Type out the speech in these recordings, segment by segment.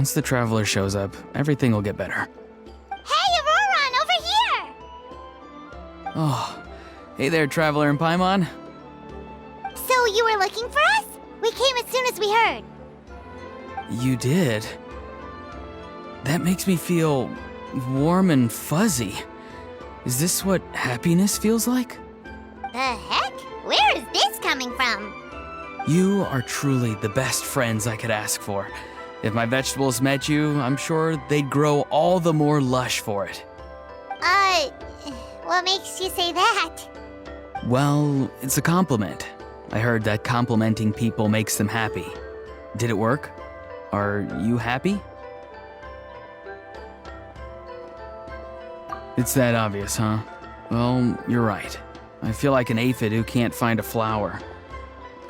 Once the traveler shows up, everything will get better. Hey, Auroron, over here! Oh, hey there, traveler in Paimon. So you were looking for us? We came as soon as we heard. You did? That makes me feel warm and fuzzy. Is this what happiness feels like? The heck? Where is this coming from? You are truly the best friends I could ask for. If my vegetables met you, I'm sure they'd grow all the more lush for it. What makes you say that? Well, it's a compliment. I heard that complimenting people makes them happy. Did it work? Are you happy? It's that obvious, huh? Well, you're right. I feel like an aphid who can't find a flower.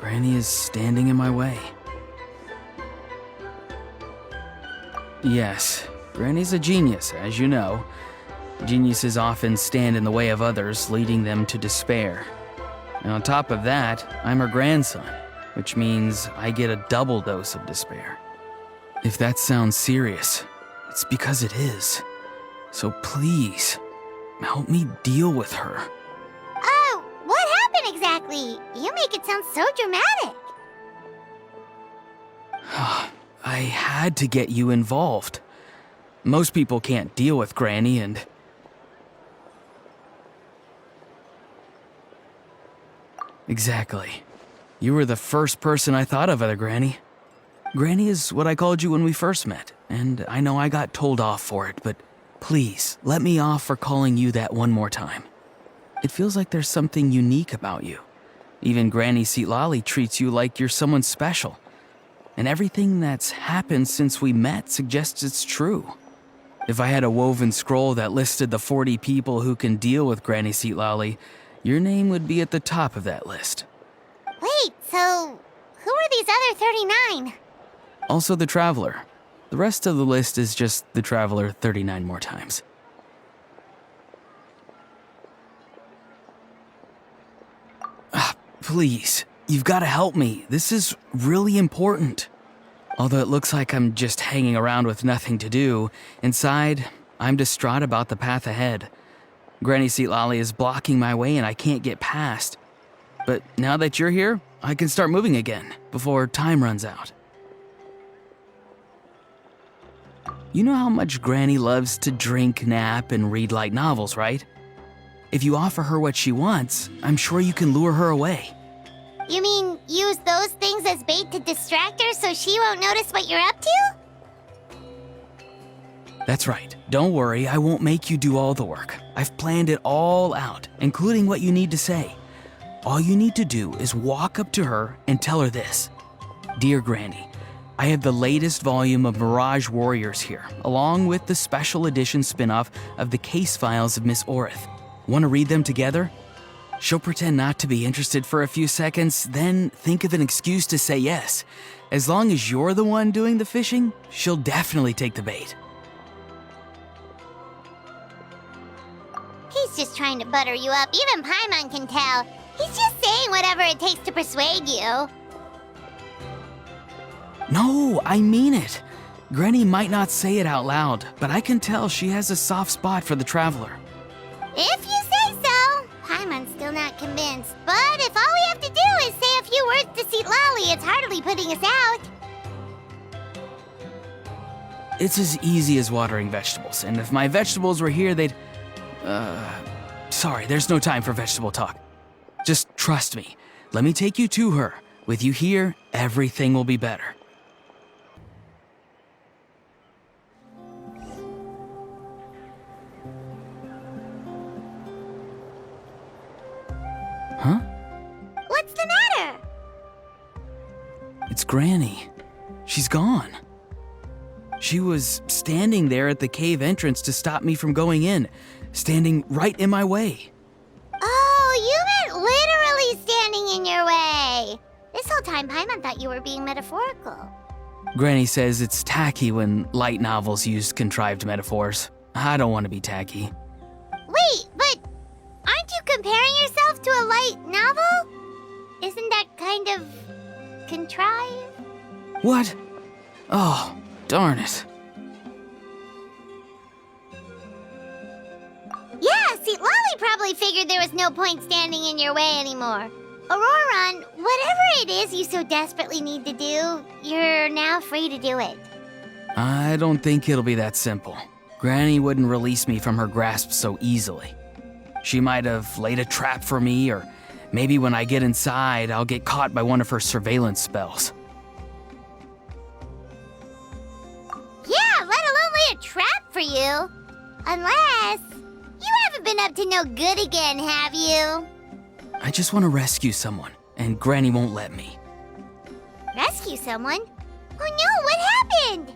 Granny is standing in my way. Yes, Granny's a genius, as you know. Geniuses often stand in the way of others, leading them to despair. And on top of that, I'm her grandson, which means I get a double dose of despair. If that sounds serious, it's because it is. So please, help me deal with her. Oh, what happened exactly? You make it sound so dramatic. I had to get you involved. Most people can't deal with Granny and... Exactly. You were the first person I thought of, other Granny. Granny is what I called you when we first met, and I know I got told off for it, but please, let me off for calling you that one more time. It feels like there's something unique about you. Even Granny Seatlali treats you like you're someone special. And everything that's happened since we met suggests it's true. If I had a woven scroll that listed the 40 people who can deal with Granny Seatlali, your name would be at the top of that list. Wait, so who are these other 39? Also the Traveler. The rest of the list is just the Traveler 39 more times. Please, you've got to help me. This is really important. Although it looks like I'm just hanging around with nothing to do, inside, I'm distraught about the path ahead. Granny Seatlali is blocking my way and I can't get past. But now that you're here, I can start moving again, before time runs out. You know how much Granny loves to drink, nap, and read light novels, right? If you offer her what she wants, I'm sure you can lure her away. You mean use those things as bait to distract her so she won't notice what you're up to? That's right. Don't worry, I won't make you do all the work. I've planned it all out, including what you need to say. All you need to do is walk up to her and tell her this. Dear Granny, I have the latest volume of Mirage Warriors here, along with the special edition spin-off of the case files of Miss Orith. Want to read them together? She'll pretend not to be interested for a few seconds, then think of an excuse to say yes. As long as you're the one doing the fishing, she'll definitely take the bait. He's just trying to butter you up. Even Paimon can tell. He's just saying whatever it takes to persuade you. No, I mean it. Granny might not say it out loud, but I can tell she has a soft spot for the Traveler. If you say so. Paimon's still not convinced. But if all we have to do is say a few words to Seatlali, it's hardly putting us out. It's as easy as watering vegetables, and if my vegetables were here, they'd... Sorry, there's no time for vegetable talk. Just trust me. Let me take you to her. With you here, everything will be better. Huh? What's the matter? It's Granny. She's gone. She was standing there at the cave entrance to stop me from going in, standing right in my way. Oh, you meant literally standing in your way. This whole time, Paimon thought you were being metaphorical. Granny says it's tacky when light novels use contrived metaphors. I don't want to be tacky. Wait, but aren't you comparing yourself to a light novel? Isn't that kind of contrived? What? Oh, Darn it. Yeah, see, Lolly probably figured there was no point standing in your way anymore. Auroron, whatever it is you so desperately need to do, you're now free to do it. I don't think it'll be that simple. Granny wouldn't release me from her grasp so easily. She might have laid a trap for me, or maybe when I get inside, I'll get caught by one of her surveillance spells. Yeah, let alone lay a trap for you. Unless you haven't been up to no good again, have you? I just want to rescue someone, and Granny won't let me. Rescue someone? Oh no, what happened?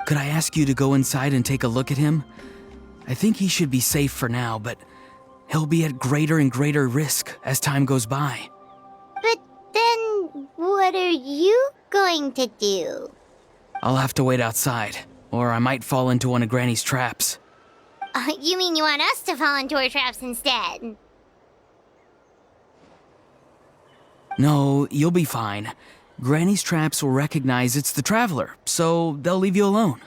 Could I ask you to go inside and take a look at him? I think he should be safe for now, but he'll be at greater and greater risk as time goes by. But then, what are you going to do? I'll have to wait outside, or I might fall into one of Granny's traps. You mean you want us to fall into her traps instead? No, you'll be fine. Granny's traps will recognize it's the Traveler, so they'll leave you alone.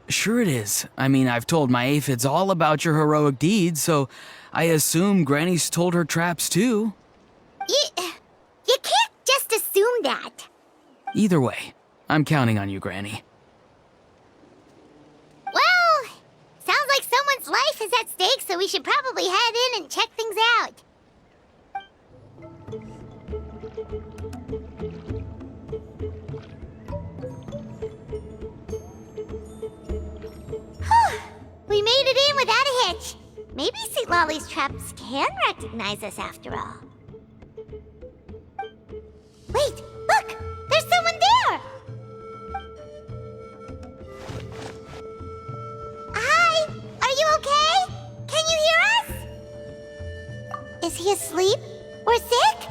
Sure it is. I mean, I've told my aphids all about your heroic deeds, so I assume Granny's told her traps too. You can't just assume that. Either way, I'm counting on you, Granny. Well, sounds like someone's life is at stake, so we should probably head in and check things out. We made it in without a hitch. Maybe St. Lolly's traps can recognize us after all. Wait, look! There's someone there! Hi! Are you okay? Can you hear us? Is he asleep? Or sick?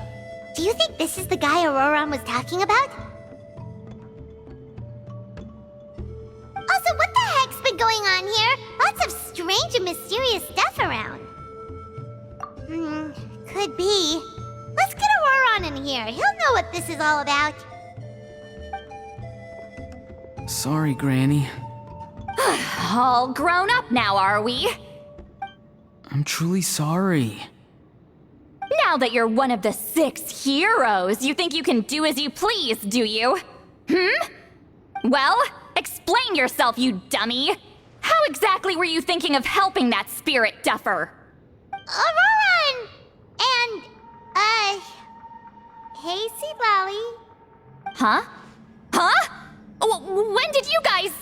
Do you think this is the guy Auroron was talking about? Also, what the heck's been going on here? Lots of strange and mysterious stuff around. Could be. Let's get Auroron in here. He'll know what this is all about. Sorry, Granny. All grown up now, are we? I'm truly sorry. Now that you're one of the 6 heroes, you think you can do as you please, do you? Well, explain yourself, you dummy! How exactly were you thinking of helping that spirit duffer? Auroron! And, hey, St. Lolly. Huh? When did you guys...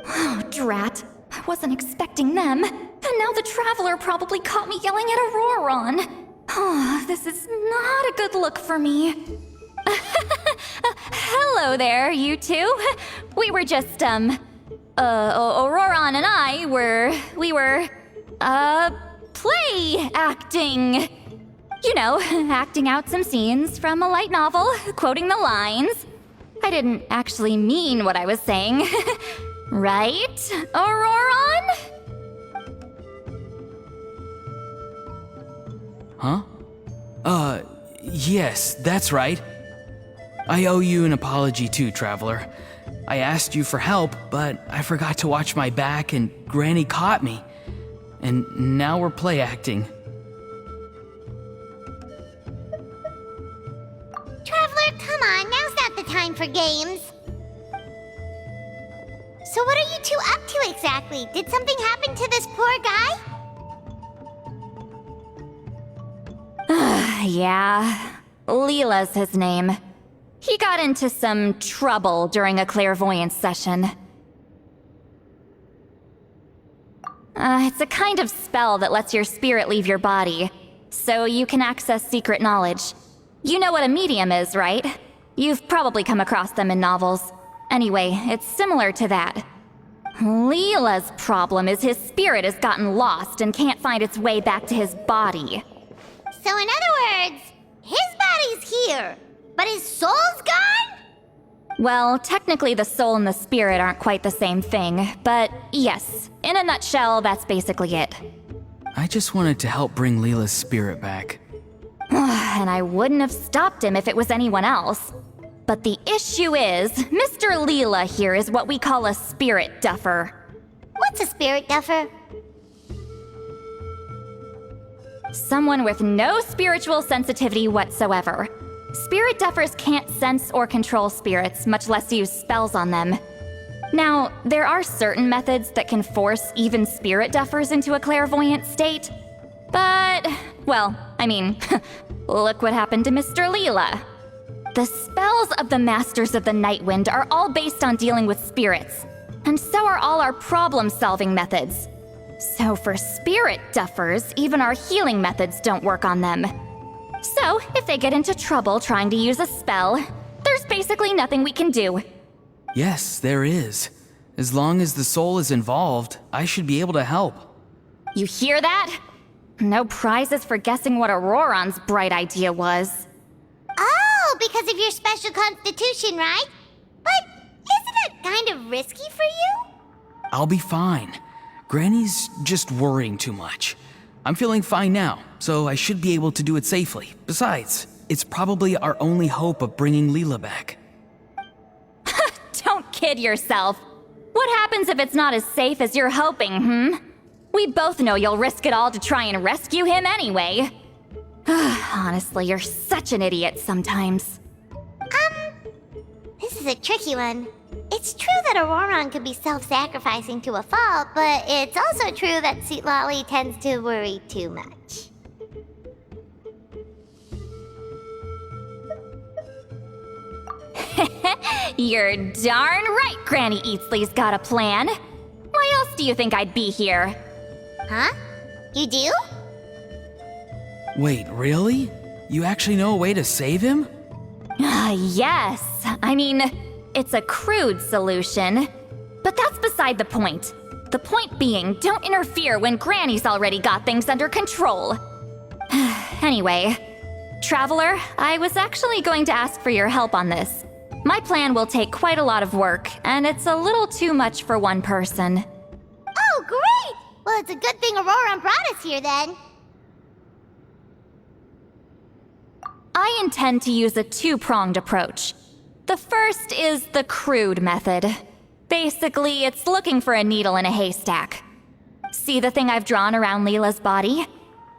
Oh, drat. I wasn't expecting them. And now the Traveler probably caught me yelling at Auroron. Oh, this is not a good look for me. Hello there, you two. We were just, Auroron and I we were, play acting. You know, acting out some scenes from a light novel, quoting the lines. I didn't actually mean what I was saying. Right, Auroron? Huh? Yes, that's right. I owe you an apology too, Traveler. I asked you for help, but I forgot to watch my back and Granny caught me. And now we're play acting. Traveler, come on. Now's not the time for games. So what are you two up to exactly? Did something happen to this poor guy? Yeah, Leela's his name. He got into some trouble during a clairvoyance session. It's a kind of spell that lets your spirit leave your body, so you can access secret knowledge. You know what a medium is, right? You've probably come across them in novels. Anyway, it's similar to that. Leela's problem is his spirit has gotten lost and can't find its way back to his body. So in other words, his body's here, but his soul's gone? Well, technically the soul and the spirit aren't quite the same thing, but yes, in a nutshell, that's basically it. I just wanted to help bring Leela's spirit back. And I wouldn't have stopped him if it was anyone else. But the issue is, Mr. Leela here is what we call a spirit duffer. What's a spirit duffer? Someone with no spiritual sensitivity whatsoever. Spirit duffers can't sense or control spirits, much less use spells on them. Now, there are certain methods that can force even spirit duffers into a clairvoyant state. But, well, I mean, look what happened to Mr. Leela. The spells of the Masters of the Nightwind are all based on dealing with spirits, and so are all our problem-solving methods. So for spirit duffers, even our healing methods don't work on them. So, if they get into trouble trying to use a spell, there's basically nothing we can do. Yes, there is. As long as the soul is involved, I should be able to help. You hear that? No prizes for guessing what Auroron's bright idea was. Oh, because of your special constitution, right? But isn't it kind of risky for you? I'll be fine. Granny's just worrying too much. I'm feeling fine now, so I should be able to do it safely. Besides, it's probably our only hope of bringing Leela back. Don't kid yourself. What happens if it's not as safe as you're hoping, We both know you'll risk it all to try and rescue him anyway. Honestly, you're such an idiot sometimes. This is a tricky one. It's true that Auroron could be self-sacrificing to a fault, but it's also true that Sweet Lolly tends to worry too much. You're darn right Granny Eatsley's got a plan. Why else do you think I'd be here? Huh? You do? Wait, really? You actually know a way to save him? Yes. I mean, it's a crude solution. But that's beside the point. The point being, don't interfere when Granny's already got things under control. Anyway, Traveler, I was actually going to ask for your help on this. My plan will take quite a lot of work, and it's a little too much for one person. Oh, great! Well, it's a good thing Auroron brought us here then. I intend to use a two-pronged approach. The first is the crude method. Basically, it's looking for a needle in a haystack. See the thing I've drawn around Leela's body?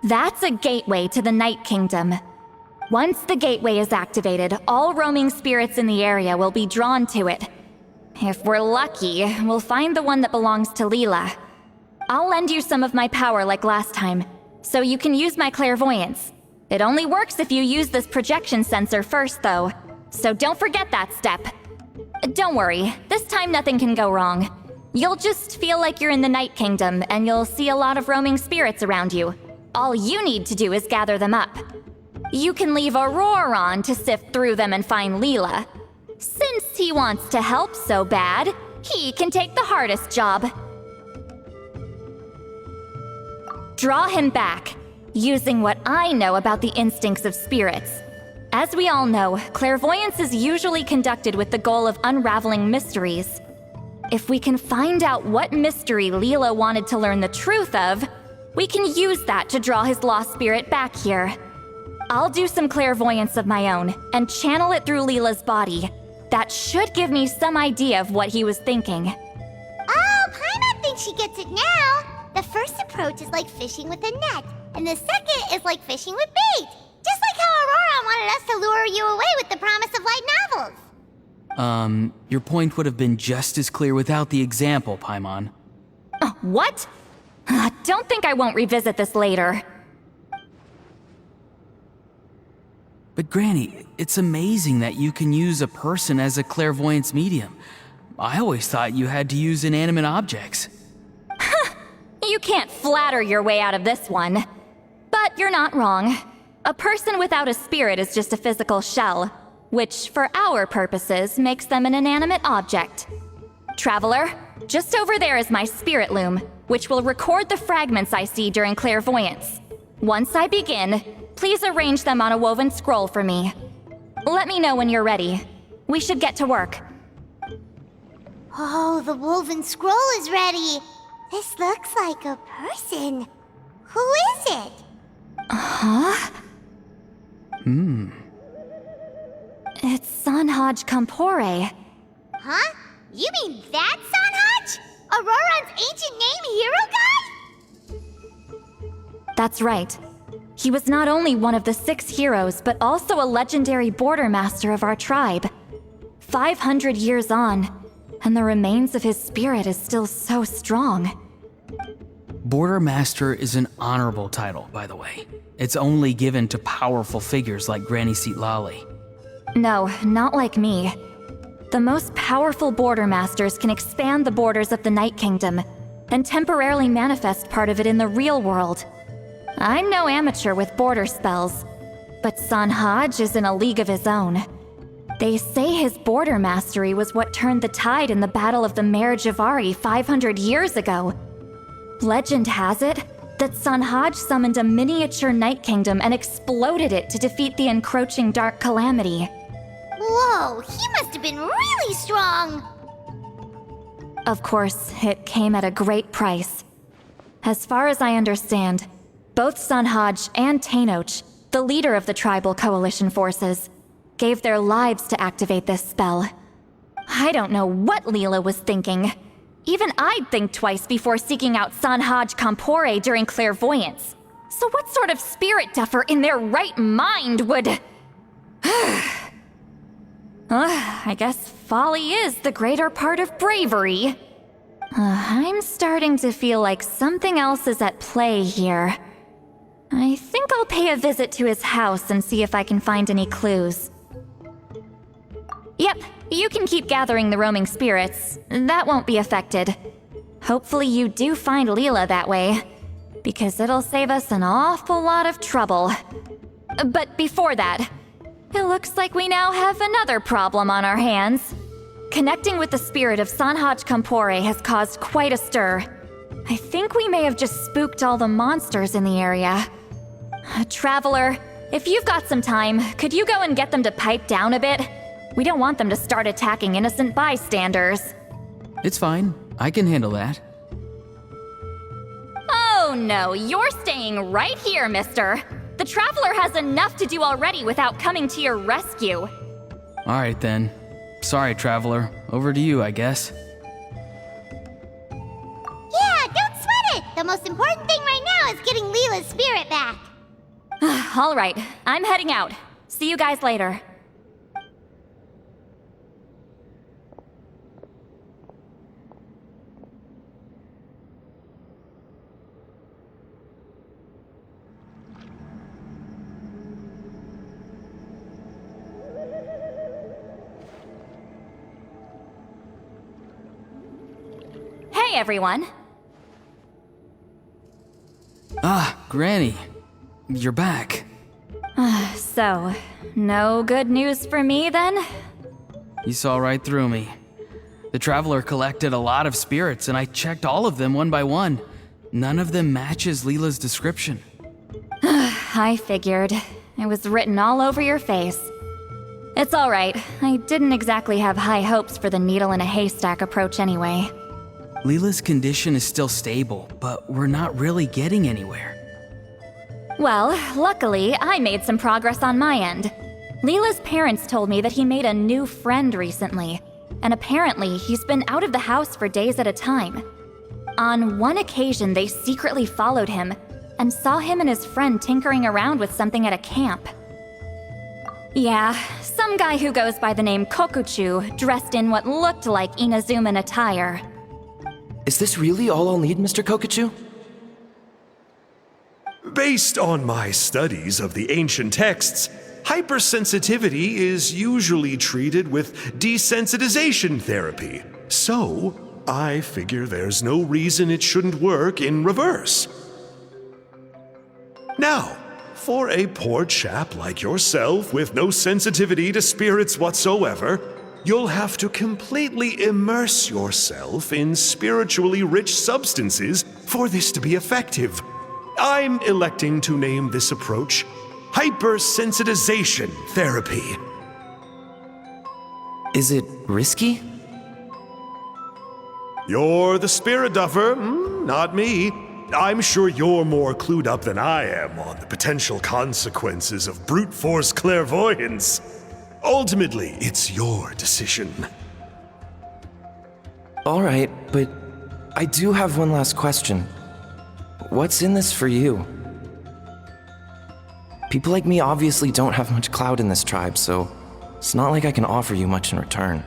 That's a gateway to the Night Kingdom. Once the gateway is activated, all roaming spirits in the area will be drawn to it. If we're lucky, we'll find the one that belongs to Leela. I'll lend you some of my power like last time, so you can use my clairvoyance. It only works if you use this projection sensor first, though, so don't forget that step. Don't worry, this time nothing can go wrong. You'll just feel like you're in the Night Kingdom, and you'll see a lot of roaming spirits around you. All you need to do is gather them up. You can leave Auroron to sift through them and find Leela. Since he wants to help so bad, he can take the hardest job. Draw him back, using what I know about the instincts of spirits. As we all know, clairvoyance is usually conducted with the goal of unraveling mysteries. If we can find out what mystery Leela wanted to learn the truth of, we can use that to draw his lost spirit back here. I'll do some clairvoyance of my own and channel it through Leela's body. That should give me some idea of what he was thinking. Oh, Paimon thinks she gets it now. The first approach is like fishing with a net, and the second is like fishing with bait. Just like how Auroron wanted us to lure you away with the promise of light novels. Your point would have been just as clear without the example, Paimon. What? Don't think I won't revisit this later. But Granny, it's amazing that you can use a person as a clairvoyance medium. I always thought you had to use inanimate objects. You can't flatter your way out of this one. But you're not wrong. A person without a spirit is just a physical shell, which, for our purposes, makes them an inanimate object. Traveler, just over there is my spirit loom, which will record the fragments I see during clairvoyance. Once I begin, please arrange them on a woven scroll for me. Let me know when you're ready. We should get to work. Oh, the woven scroll is ready. This looks like a person. Who is it? It's Sanhaj Kampore. Huh? You mean that Sanhaj? Auroran's ancient name hero guy? That's right. He was not only one of the 6 heroes, but also a legendary border master of our tribe. 500 years on, and the remains of his spirit is still so strong. Border Master is an honorable title, by the way. It's only given to powerful figures like Granny Seatlali. No, not like me. The most powerful border masters can expand the borders of the Night Kingdom and temporarily manifest part of it in the real world. I'm no amateur with border spells, but Sanhaj is in a league of his own. They say his border mastery was what turned the tide in the Battle of the Mare Javari 500 years ago. Legend has it that Sanhaj summoned a miniature Night Kingdom and exploded it to defeat the encroaching Dark Calamity. Whoa, he must have been really strong! Of course, it came at a great price. As far as I understand, both Sanhaj and Tainoch, the leader of the tribal coalition forces, gave their lives to activate this spell. I don't know what Leela was thinking. Even I'd think twice before seeking out Sanhaj Kampore during clairvoyance. So what sort of spirit duffer in their right mind would... I guess folly is the greater part of bravery. I'm starting to feel like something else is at play here. I think I'll pay a visit to his house and see if I can find any clues. Yep, you can keep gathering the roaming spirits. That won't be affected. Hopefully you do find Leela that way, because it'll save us an awful lot of trouble. But before that, it looks like we now have another problem on our hands. Connecting with the spirit of Sanhaj Kampore has caused quite a stir. I think we may have just spooked all the monsters in the area. Traveler, if you've got some time, could you go and get them to pipe down a bit? We don't want them to start attacking innocent bystanders. It's fine. I can handle that. Oh no, you're staying right here, mister. The Traveler has enough to do already without coming to your rescue. All right then. Sorry, Traveler. Over to you, I guess. Yeah, don't sweat it! The most important thing right now is getting Leela's spirit back. All right, I'm heading out. See you guys later. Hey, everyone. Ah, Granny. You're back. So, no good news for me then? You saw right through me. The Traveler collected a lot of spirits, and I checked all of them one by one. None of them matches Leela's description. I figured. It was written all over your face. It's alright. I didn't exactly have high hopes for the needle in a haystack approach anyway. Leela's condition is still stable, but we're not really getting anywhere. Well, luckily, I made some progress on my end. Leela's parents told me that he made a new friend recently, and apparently he's been out of the house for days at a time. On one occasion, they secretly followed him and saw him and his friend tinkering around with something at a camp. Yeah, some guy who goes by the name Kokuchu, dressed in what looked like Inazuman attire. Is this really all I'll need, Mr. Kokuchu? Based on my studies of the ancient texts, hypersensitivity is usually treated with desensitization therapy. So, I figure there's no reason it shouldn't work in reverse. Now, for a poor chap like yourself with no sensitivity to spirits whatsoever, you'll have to completely immerse yourself in spiritually rich substances for this to be effective. I'm electing to name this approach hypersensitization therapy. Is it risky? You're the spirit duffer, not me. I'm sure you're more clued up than I am on the potential consequences of brute force clairvoyance. Ultimately, it's your decision. Alright, but I do have one last question. What's in this for you? People like me obviously don't have much clout in this tribe, so it's not like I can offer you much in return.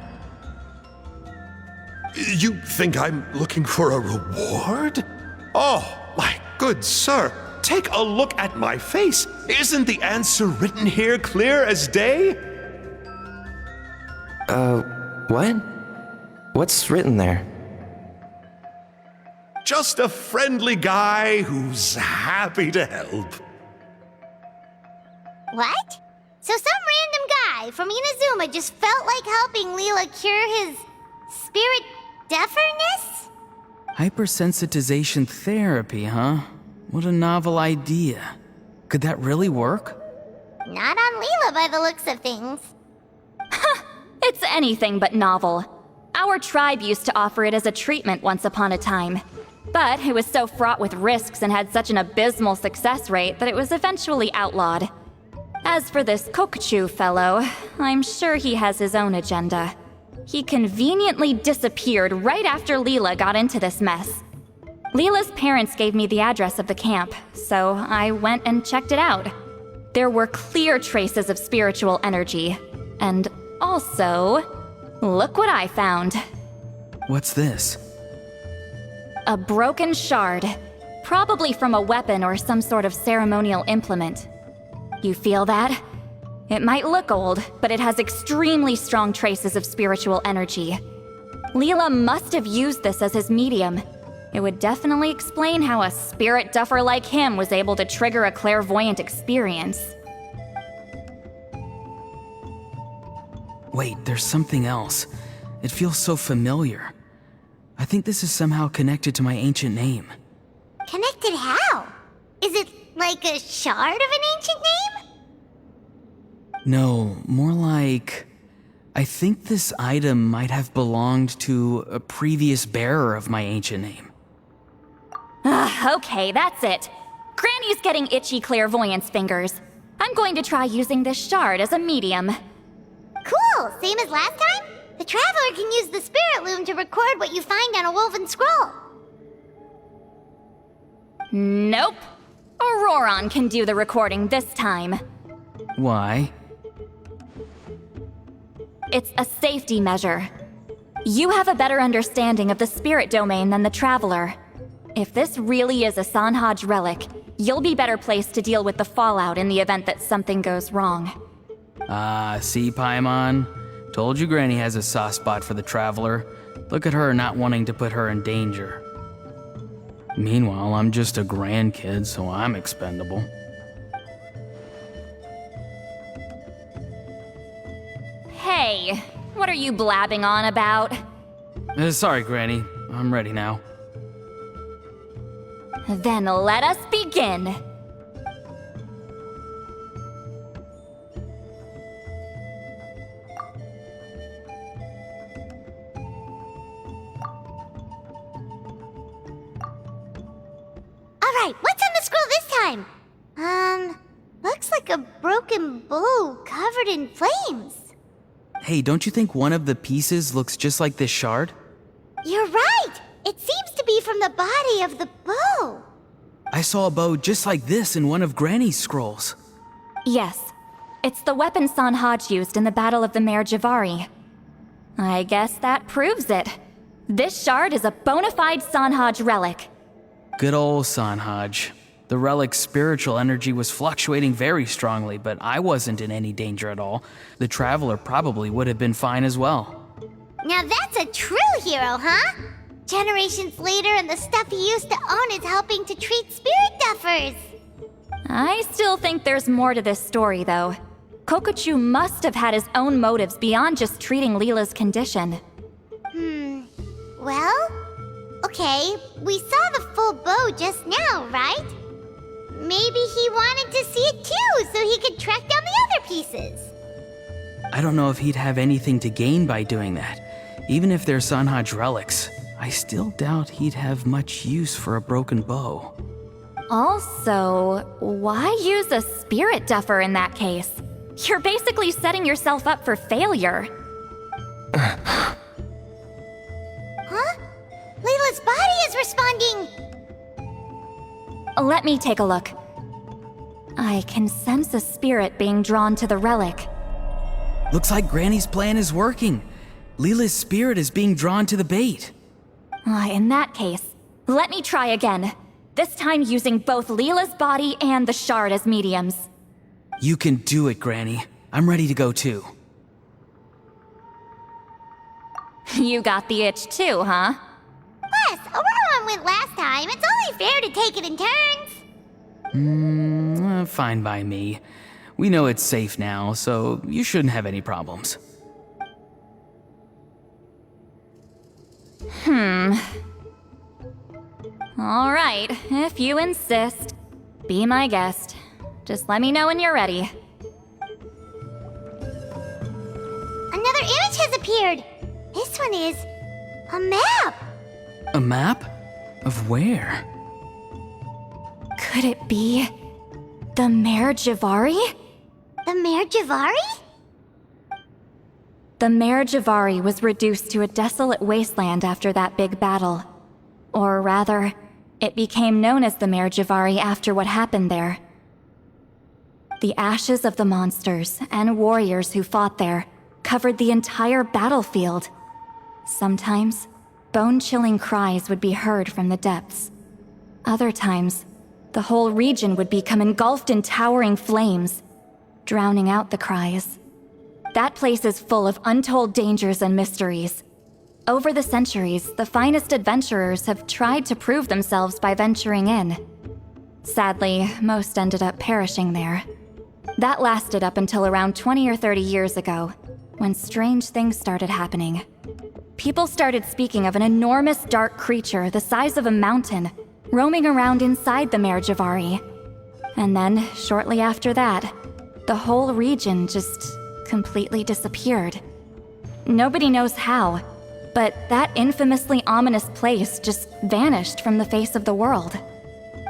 You think I'm looking for a reward? Oh, my good sir, take a look at my face. Isn't the answer written here clear as day? What? What's written there? Just a friendly guy who's happy to help. What? So some random guy from Inazuma just felt like helping Leela cure his spirit deaferness? Hypersensitization therapy, huh? What a novel idea. Could that really work? Not on Leela by the looks of things. It's anything but novel. Our tribe used to offer it as a treatment once upon a time. But it was so fraught with risks and had such an abysmal success rate that it was eventually outlawed. As for this Kokuchu fellow, I'm sure he has his own agenda. He conveniently disappeared right after Leela got into this mess. Leela's parents gave me the address of the camp, so I went and checked it out. There were clear traces of spiritual energy. And also, look what I found. What's this? A broken shard, probably from a weapon or some sort of ceremonial implement. You feel that? It might look old, but it has extremely strong traces of spiritual energy. Leela must have used this as his medium. It would definitely explain how a spirit duffer like him was able to trigger a clairvoyant experience. Wait, there's something else. It feels so familiar. I think this is somehow connected to my ancient name. Connected how? Is it like a shard of an ancient name? No, more like... I think this item might have belonged to a previous bearer of my ancient name. Okay, that's it. Granny's getting itchy clairvoyance fingers. I'm going to try using this shard as a medium. Cool, same as last time? The Traveler can use the Spirit Loom to record what you find on a woven scroll. Nope. Auroron can do the recording this time. Why? It's a safety measure. You have a better understanding of the spirit domain than the Traveler. If this really is a Sanhaj relic, you'll be better placed to deal with the fallout in the event that something goes wrong. See, Paimon? Told you Granny has a soft spot for the Traveler. Look at her not wanting to put her in danger. Meanwhile, I'm just a grandkid, so I'm expendable. Hey, what are you blabbing on about? Sorry, Granny. I'm ready now. Then let us begin. Alright, what's on the scroll this time? Looks like a broken bow covered in flames. Hey, don't you think one of the pieces looks just like this shard? You're right! It seems to be from the body of the bow. I saw a bow just like this in one of Granny's scrolls. Yes, it's the weapon Sanhaj used in the Battle of the Mare Javari. I guess that proves it. This shard is a bona fide Sanhaj relic. Good old Sanhaj. The relic's spiritual energy was fluctuating very strongly, but I wasn't in any danger at all. The Traveler probably would have been fine as well. Now that's a true hero, huh? Generations later and the stuff he used to own is helping to treat spirit duffers. I still think there's more to this story, though. Kokuchu must have had his own motives beyond just treating Leela's condition. Well, okay, we saw the full bow just now, right? Maybe he wanted to see it too, so he could track down the other pieces. I don't know if he'd have anything to gain by doing that. Even if they're Sanhaj relics, I still doubt he'd have much use for a broken bow. Also, why use a spirit duffer in that case? You're basically setting yourself up for failure. Huh? Layla's body is responding! Let me take a look. I can sense a spirit being drawn to the relic. Looks like Granny's plan is working. Leela's spirit is being drawn to the bait. In that case, let me try again. This time using both Leela's body and the shard as mediums. You can do it, Granny. I'm ready to go too. You got the itch too, huh? Plus, Aurora went last time. It's only fair to take it in turns. Fine by me. We know it's safe now, so you shouldn't have any problems. All right, if you insist. Be my guest. Just let me know when you're ready. Another image has appeared. This one is a map. A map? Of where? Could it be the Mare Javari? The Mare Javari? The Mare Javari was reduced to a desolate wasteland after that big battle. Or rather, it became known as the Mare Javari after what happened there. The ashes of the monsters and warriors who fought there covered the entire battlefield. Sometimes, bone-chilling cries would be heard from the depths. Other times, the whole region would become engulfed in towering flames, drowning out the cries. That place is full of untold dangers and mysteries. Over the centuries, the finest adventurers have tried to prove themselves by venturing in. Sadly, most ended up perishing there. That lasted up until around 20 or 30 years ago, when strange things started happening. People started speaking of an enormous dark creature the size of a mountain, roaming around inside the Mare Javari. And then, shortly after that, the whole region just completely disappeared. Nobody knows how, but that infamously ominous place just vanished from the face of the world.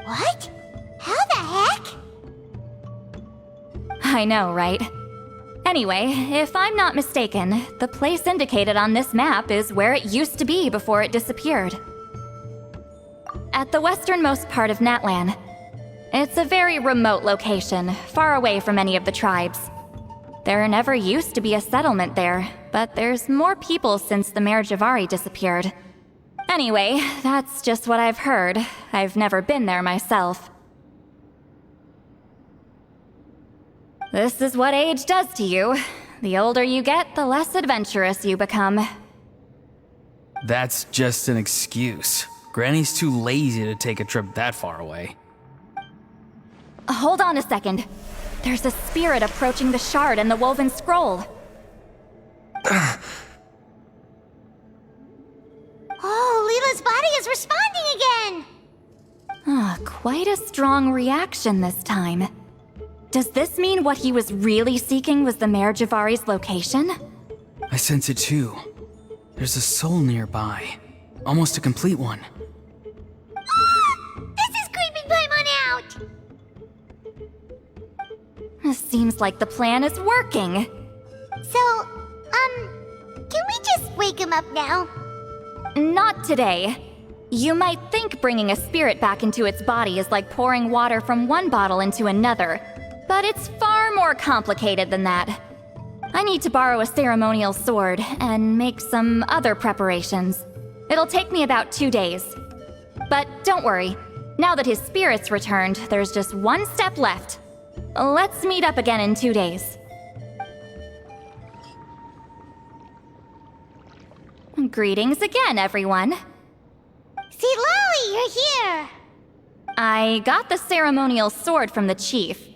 What? How the heck? I know, right? Anyway, if I'm not mistaken, the place indicated on this map is where it used to be before it disappeared. At the westernmost part of Natlan. It's a very remote location, far away from any of the tribes. There never used to be a settlement there, but there's more people since the Mare Javari disappeared. Anyway, that's just what I've heard. I've never been there myself. This is what age does to you. The older you get, the less adventurous you become. That's just an excuse. Granny's too lazy to take a trip that far away. Hold on a second. There's a spirit approaching the shard and the woven scroll. Oh, Leela's body is responding again! Quite a strong reaction this time. Does this mean what he was really seeking was the Mare Javari's location? I sense it too. There's a soul nearby. Almost a complete one. This is creeping Paimon out! Seems like the plan is working. So, can we just wake him up now? Not today. You might think bringing a spirit back into its body is like pouring water from one bottle into another, but it's far more complicated than that. I need to borrow a ceremonial sword and make some other preparations. It'll take me about 2 days. But don't worry, now that his spirit's returned, there's just one step left. Let's meet up again in 2 days. Greetings again, everyone. See, Lolly, you're here! I got the ceremonial sword from the chief.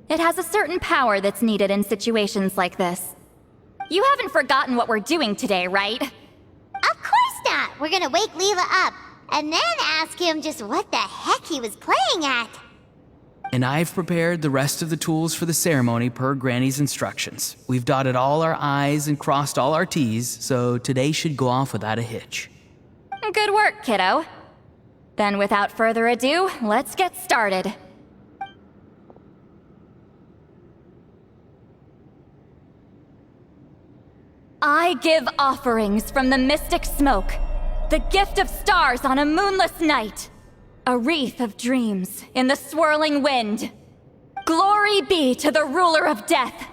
It has a certain power that's needed in situations like this. You haven't forgotten what we're doing today, right? Of course not! We're gonna wake Leela up, and then ask him just what the heck he was playing at. And I've prepared the rest of the tools for the ceremony per Granny's instructions. We've dotted all our I's and crossed all our T's, so today should go off without a hitch. Good work, kiddo. Then without further ado, let's get started. I give offerings from the mystic smoke, the gift of stars on a moonless night, a wreath of dreams in the swirling wind. Glory be to the ruler of death.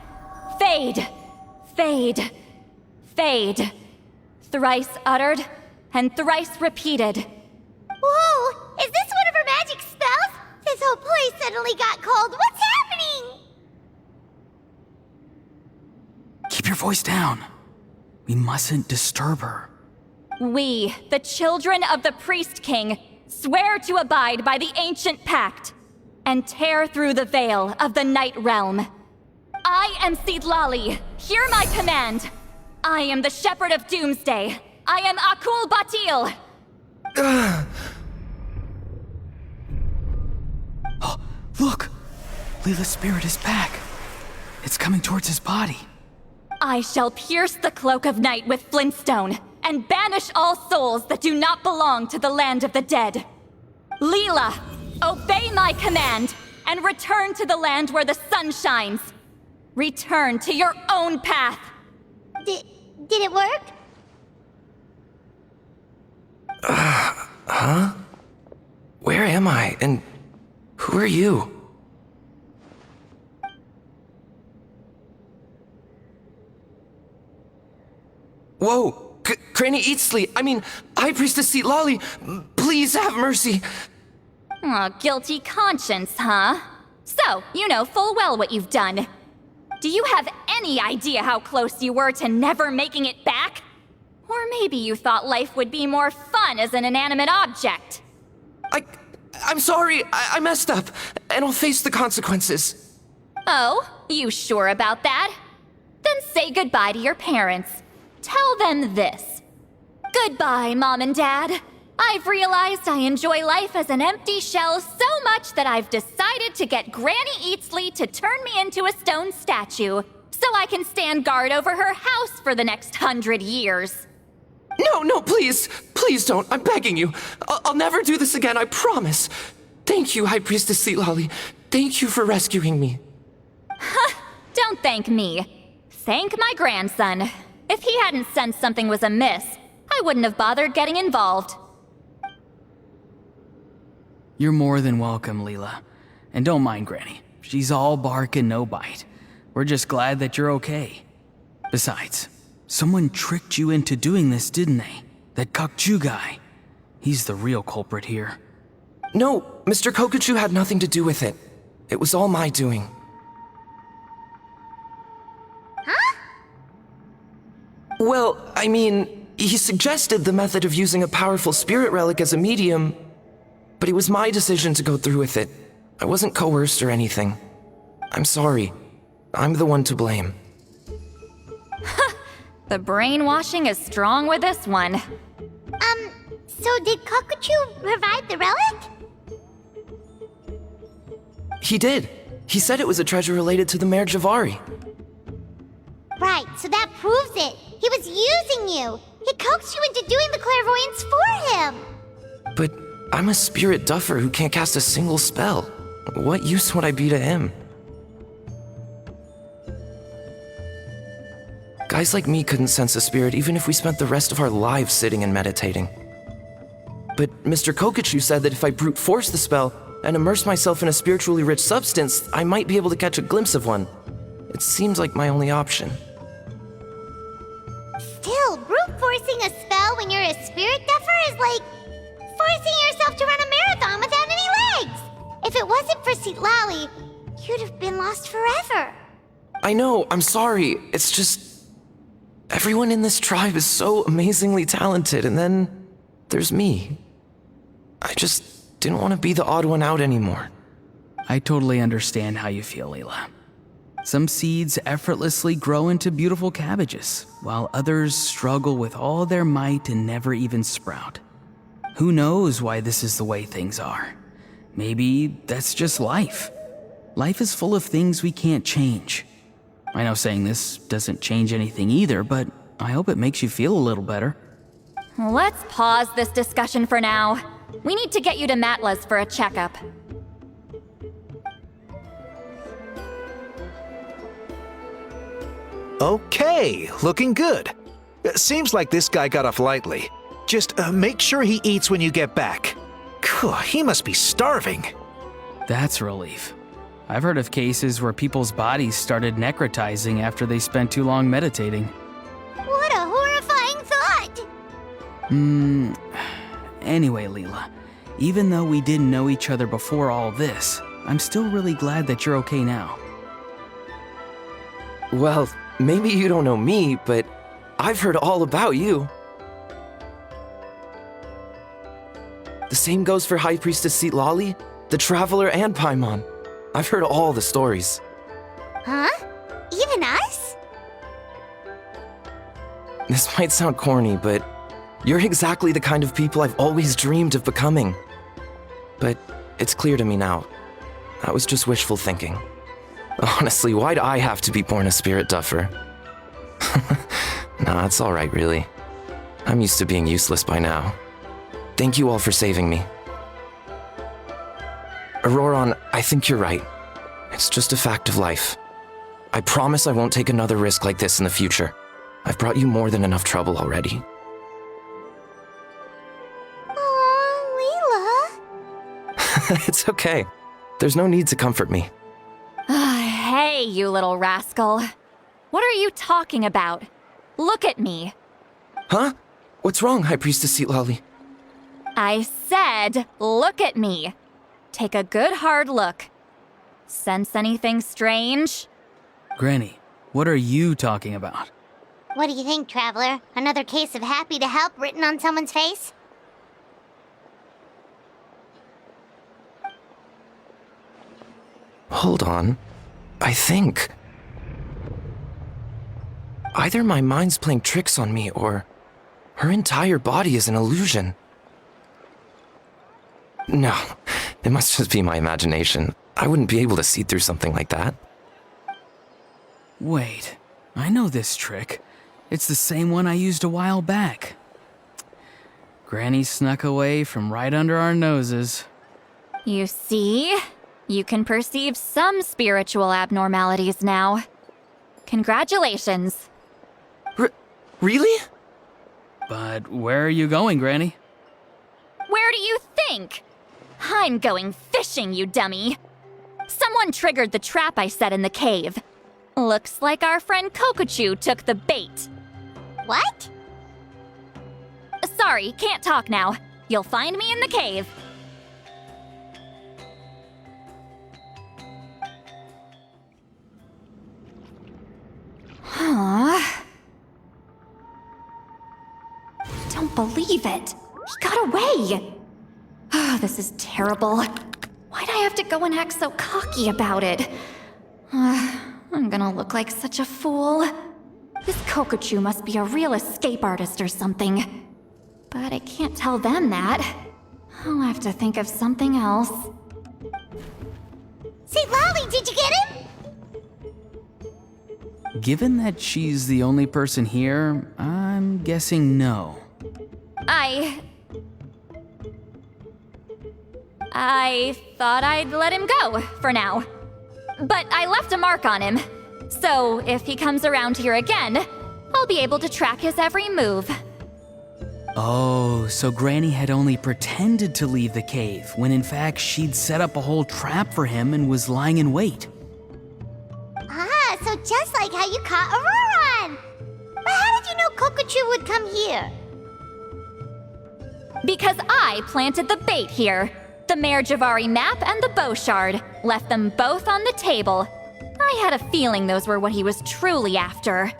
Fade, fade, fade. Thrice uttered and thrice repeated. Whoa! Is this one of her magic spells? This whole place suddenly got cold. What's happening? Keep your voice down. We mustn't disturb her. We, the children of the Priest King, swear to abide by the ancient pact and tear through the veil of the Night Realm. I am Seedlali. Hear my command. I am the Shepherd of Doomsday. I am Akul Batil. Oh, look! Leela's spirit is back. It's coming towards his body. I shall pierce the cloak of night with flintstone and banish all souls that do not belong to the land of the dead. Leela, obey my command and return to the land where the sun shines. Return to your own path. Did it work? Huh? Where am I? And who are you? Whoa! Granny Eatsley, High Priestess Seedlali, please have mercy. Aw, guilty conscience, huh? So, you know full well what you've done. Do you have any idea how close you were to never making it back? Or maybe you thought life would be more fun as an inanimate object. I'm sorry, I messed up, and I'll face the consequences. Oh, you sure about that? Then say goodbye to your parents. Tell them this. Goodbye, Mom and Dad. I've realized I enjoy life as an empty shell so much that I've decided to get Granny Eatsley to turn me into a stone statue, so I can stand guard over her house for the next 100 years. No, please. Please don't. I'm begging you. I'll never do this again, I promise. Thank you, High Priestess Seedlali. Thank you for rescuing me. Don't thank me. Thank my grandson. If he hadn't sensed something was amiss, I wouldn't have bothered getting involved. You're more than welcome, Leela. And don't mind Granny. She's all bark and no bite. We're just glad that you're okay. Besides, someone tricked you into doing this, didn't they? That Kokju guy. He's the real culprit here. No, Mr. Kokuchu had nothing to do with it. It was all my doing. Huh? Well, he suggested the method of using a powerful spirit relic as a medium, but it was my decision to go through with it. I wasn't coerced or anything. I'm sorry. I'm the one to blame. The brainwashing is strong with this one. So did Kokuchu provide the relic? He did. He said it was a treasure related to the Mare Javari. Right, so that proves it. He was using you. He coaxed you into doing the clairvoyance for him. But I'm a spirit duffer who can't cast a single spell. What use would I be to him? Guys like me couldn't sense a spirit even if we spent the rest of our lives sitting and meditating. But Mr. Kokuchu said that if I brute force the spell and immerse myself in a spiritually rich substance, I might be able to catch a glimpse of one. It seems like my only option. Still, brute forcing a spell when you're a spirit duffer is like forcing yourself to run a marathon without any legs. If it wasn't for Seedlali, you'd have been lost forever. I know, I'm sorry. It's just... everyone in this tribe is so amazingly talented, and then there's me. I just didn't want to be the odd one out anymore. I totally understand how you feel, Leela. Some seeds effortlessly grow into beautiful cabbages, while others struggle with all their might and never even sprout. Who knows why this is the way things are? Maybe that's just life. Life is full of things we can't change. I know saying this doesn't change anything either, but I hope it makes you feel a little better. Let's pause this discussion for now. We need to get you to Matla's for a checkup. Okay, looking good. Seems like this guy got off lightly. Just make sure he eats when you get back. Phew, he must be starving. That's a relief. I've heard of cases where people's bodies started necrotizing after they spent too long meditating. What a horrifying thought! Anyway, Leela, even though we didn't know each other before all this, I'm still really glad that you're okay now. Well, maybe you don't know me, but I've heard all about you. The same goes for High Priestess Lali, the Traveler, and Paimon. I've heard all the stories. Huh? Even us? This might sound corny, but you're exactly the kind of people I've always dreamed of becoming. But it's clear to me now. That was just wishful thinking. Honestly, why'd I have to be born a spirit duffer? Nah, it's alright, really. I'm used to being useless by now. Thank you all for saving me. Auroron, I think you're right. It's just a fact of life. I promise I won't take another risk like this in the future. I've brought you more than enough trouble already. Aw, Leela. It's okay. There's no need to comfort me. Hey, you little rascal. What are you talking about? Look at me. Huh? What's wrong, High Priestess Lali? I said, look at me. Take a good hard look. Sense anything strange? Granny, what are you talking about? What do you think, Traveler? Another case of happy to help written on someone's face? Hold on. I think... either my mind's playing tricks on me, or her entire body is an illusion. No, it must just be my imagination. I wouldn't be able to see through something like that. Wait, I know this trick. It's the same one I used a while back. Granny snuck away from right under our noses. You see? You can perceive some spiritual abnormalities now. Congratulations. Really? But where are you going, Granny? Where do you think? I'm going fishing, you dummy. Someone triggered the trap I set in the cave. Looks like our friend Kokochu took the bait. What? Sorry, can't talk now. You'll find me in the cave. Huh? Don't believe it. He got away. Oh, this is terrible. Why'd I have to go and act so cocky about it? I'm gonna look like such a fool. This Kokochu must be a real escape artist or something. But I can't tell them that. I'll have to think of something else. Say, Lolly, did you get him? Given that she's the only person here, I'm guessing no. I thought I'd let him go, for now. But I left a mark on him. So if he comes around here again, I'll be able to track his every move. Oh, so Granny had only pretended to leave the cave, when in fact she'd set up a whole trap for him and was lying in wait. Ah, so just like how you caught Auroron! But how did you know Kokochu would come here? Because I planted the bait here. The Mare Javari map and the bow shard. Left them both on the table. I had a feeling those were what he was truly after.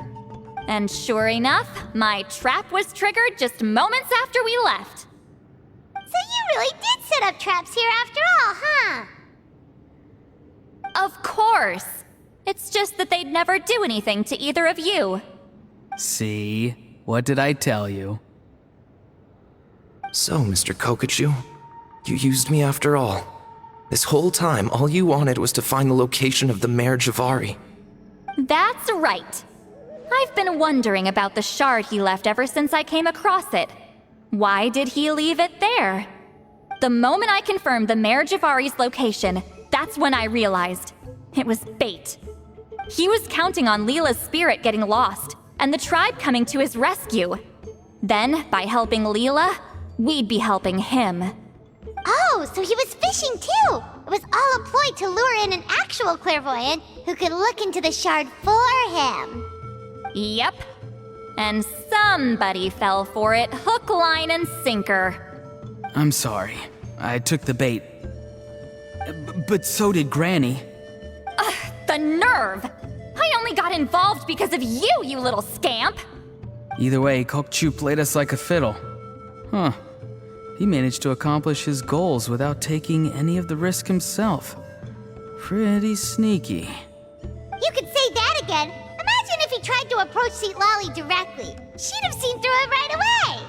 And sure enough, my trap was triggered just moments after we left. So you really did set up traps here after all, huh? Of course. It's just that they'd never do anything to either of you. See? What did I tell you? So, Mr. Kokochu, you used me after all. This whole time, all you wanted was to find the location of the Mare Javari. That's right. I've been wondering about the shard he left ever since I came across it. Why did he leave it there? The moment I confirmed the Mare Javari's location, that's when I realized. It was bait. He was counting on Leela's spirit getting lost, and the tribe coming to his rescue. Then, by helping Leela, we'd be helping him. Oh, so he was fishing too! It was all a ploy to lure in an actual clairvoyant who could look into the shard for him. Yep. And somebody fell for it, hook, line, and sinker. I'm sorry. I took the bait. But so did Granny. The nerve! I only got involved because of you, you little scamp! Either way, Kokchu played us like a fiddle. Huh. He managed to accomplish his goals without taking any of the risk himself. Pretty sneaky. You could say that again. Imagine if he tried to approach Seat Lolly directly. She'd have seen through it right away.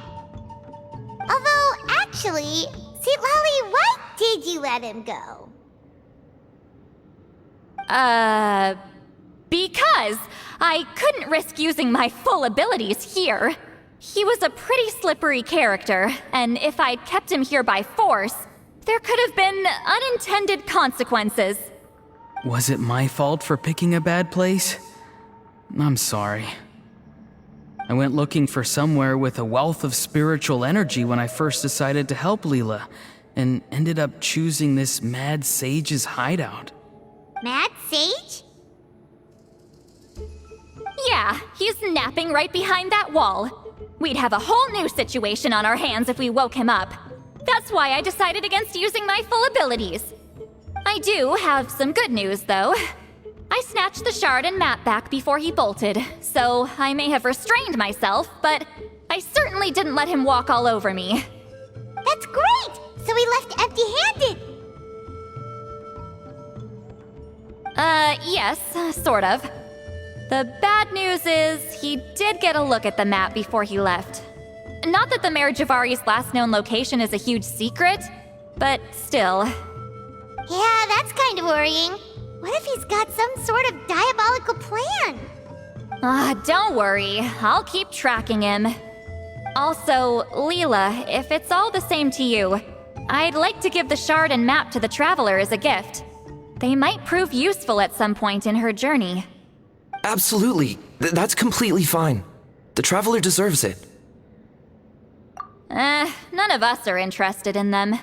Although, actually, Seat Lolly, why did you let him go? Because I couldn't risk using my full abilities here. He was a pretty slippery character, and if I'd kept him here by force, there could have been unintended consequences. Was it my fault for picking a bad place? I'm sorry. I went looking for somewhere with a wealth of spiritual energy when I first decided to help Leela, and ended up choosing this mad sage's hideout. Mad Sage? Yeah, he's napping right behind that wall. We'd have a whole new situation on our hands if we woke him up. That's why I decided against using my full abilities. I do have some good news, though. I snatched the shard and map back before he bolted, so I may have restrained myself, but I certainly didn't let him walk all over me. That's great! So he left empty-handed! Yes, sort of. The bad news is, he did get a look at the map before he left. Not that the Mayor Javari's last known location is a huge secret, but still. Yeah, that's kind of worrying. What if he's got some sort of diabolical plan? Don't worry, I'll keep tracking him. Also, Leela, if it's all the same to you, I'd like to give the shard and map to the Traveler as a gift. They might prove useful at some point in her journey. Absolutely. That's completely fine. The Traveler deserves it. None of us are interested in them.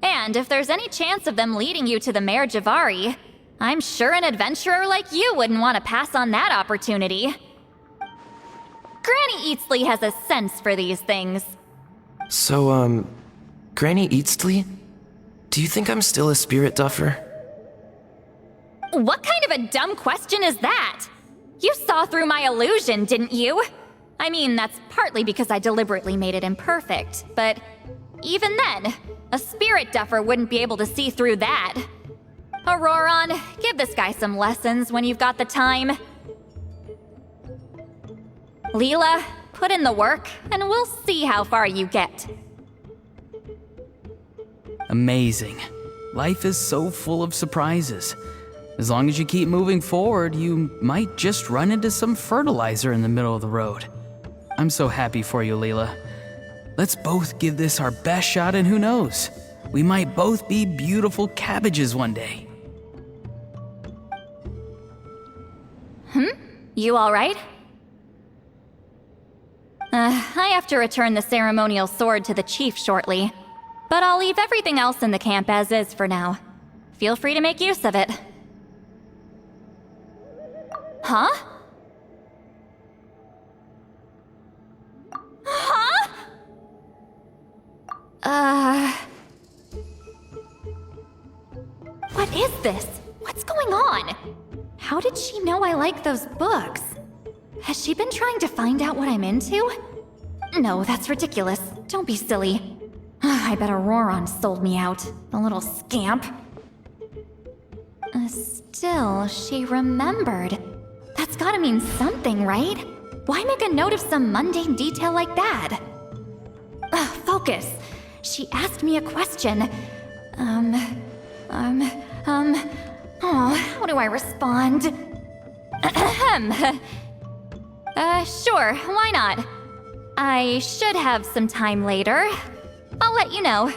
And if there's any chance of them leading you to the Mayor Javari, I'm sure an adventurer like you wouldn't want to pass on that opportunity. Granny Eatsley has a sense for these things. So, Granny Eatsley? Do you think I'm still a spirit duffer? What kind of a dumb question is that? You saw through my illusion, didn't you? I mean, that's partly because I deliberately made it imperfect, but even then, a spirit duffer wouldn't be able to see through that. Auroron, give this guy some lessons when you've got the time. Leela, put in the work, and we'll see how far you get. Amazing. Life is so full of surprises. As long as you keep moving forward, you might just run into some fertilizer in the middle of the road. I'm so happy for you, Leela. Let's both give this our best shot, and who knows? We might both be beautiful cabbages one day. You all right? I have to return the ceremonial sword to the chief shortly, but I'll leave everything else in the camp as is for now. Feel free to make use of it. Huh? Huh? What is this? What's going on? How did she know I like those books? Has she been trying to find out what I'm into? No, that's ridiculous. Don't be silly. I bet Auroron sold me out, the little scamp. Still, she remembered. That's gotta mean something, right? Why make a note of some mundane detail like that? Focus. She asked me a question. How do I respond? Sure, why not? I should have some time later. I'll let you know.